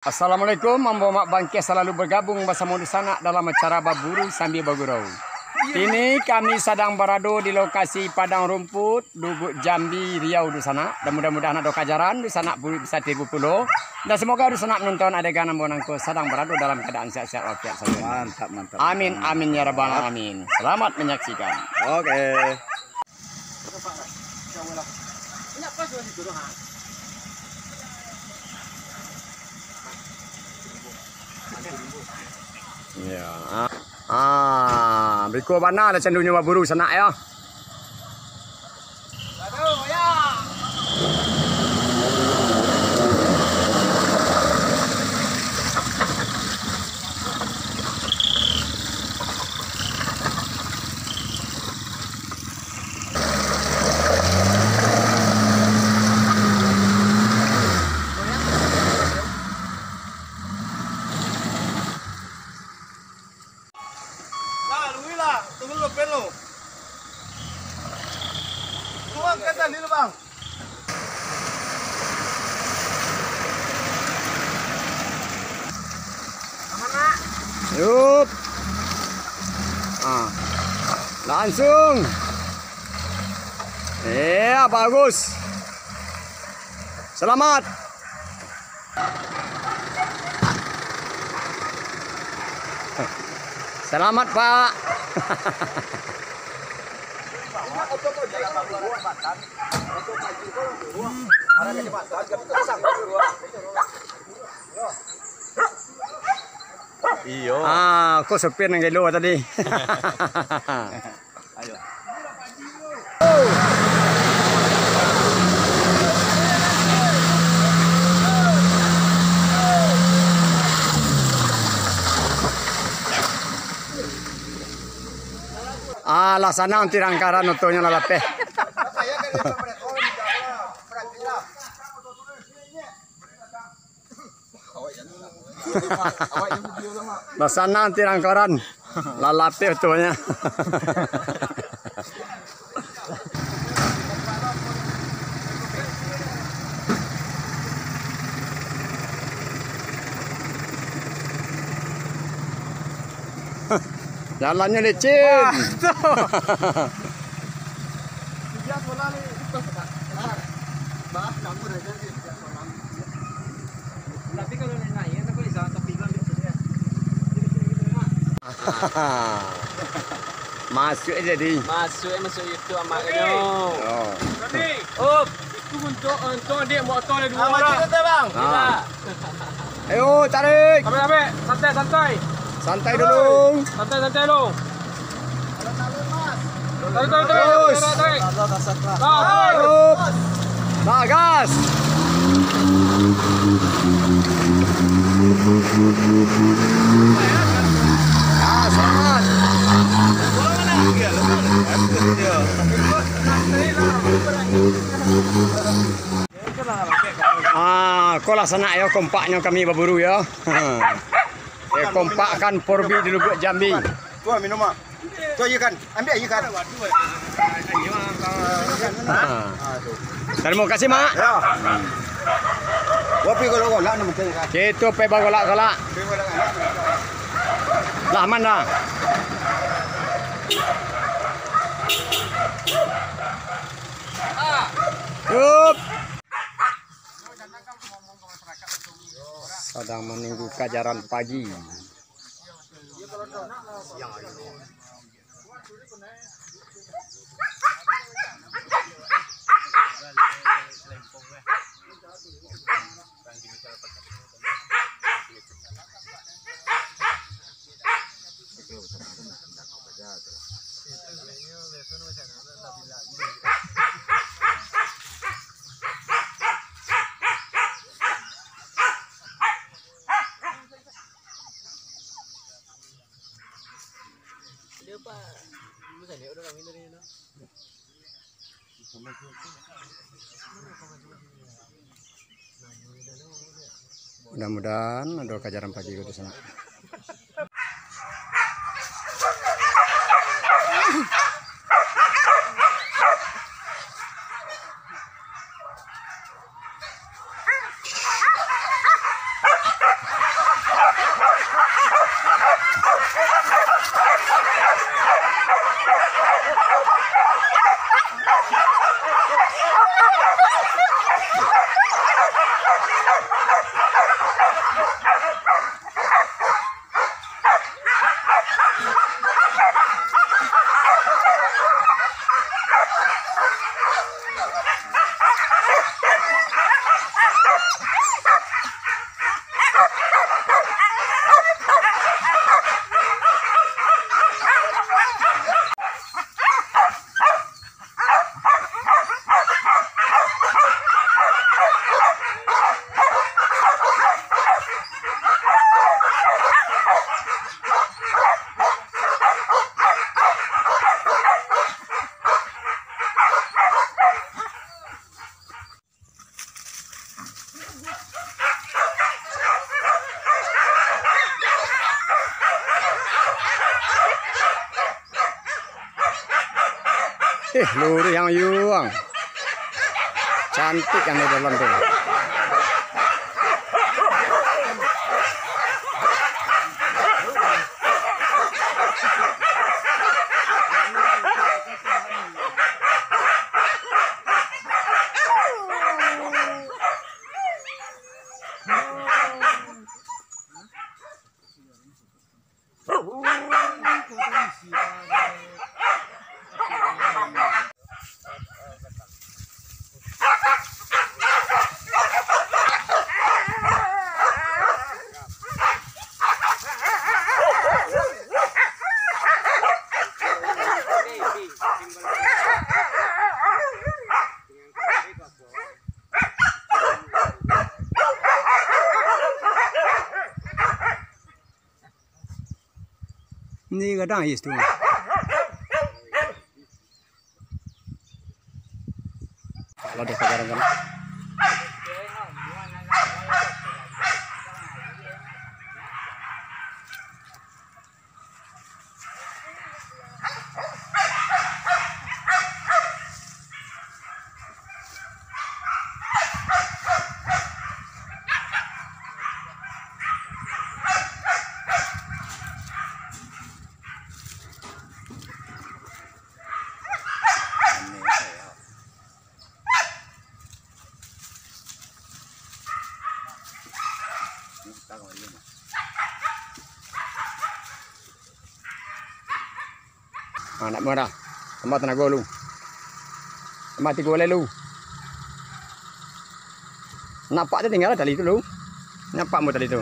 Assalamualaikum, Mambo Mak Bangkis selalu bergabung bersama di sana dalam acara berburu sambil bergurau. Kini kami sedang berada di lokasi padang rumput Lubuk Jambi, Riau di sana. Dan mudah-mudahan ada kajaran di sana bisa 30 dan semoga di sana menonton adegan Ambonangko sedang berada dalam keadaan sehat-sehat walafiat saja. Mantap, mantap. Amin, amin ya rabbal alamin. Selamat menyaksikan. Oke. Ya. Berikut mana ada cendunya berburu sana ya. Aduh, ya. Tunggu dulu, pen lo. Tuang kata dulu bang. Mana? Yup. Langsung. Ya, bagus. Selamat. Selamat, Pak. Iyo. Kok sepir yang gelo tadi. Ayo. Lah sana ang tirangkaran utonya lalape. Lah sana ang tirangkaran lalape utonya. Jalannya licin. Tapi kalau naik, aku bisa tepi kan dia. Masuk aja di. Masuk itu amaknya. Oh. Up, itu untuk dia motor ada dua orang. Bang. Ayo tarik. Santai. Santai dulu. Santai dong. Terus. Tarik. Up. Bagas. Selamat. Kau laksana ya kompaknya kami berburu ya. Kompakkan Porbi di Lubuk Jambi. Tuh minum mak. Tuh ikan, ambil ikan. Terima kasih mak. Ya. Wapi golak nama ikan. Kita pe bagolak-golak. Lah mana? Yup. Sedang menunggu kajaran pagi. Mudah-mudahan ada kajaran pagi di sana. Lurik yang yuang. Cantik yang di dalam tuh. Ini kadang itu. Kalau ada sekarang kan. Anak merah, sama tenaga lu, mati golek lu. Nampak tu tinggal tadi itu lu, nampak mu tadi tu.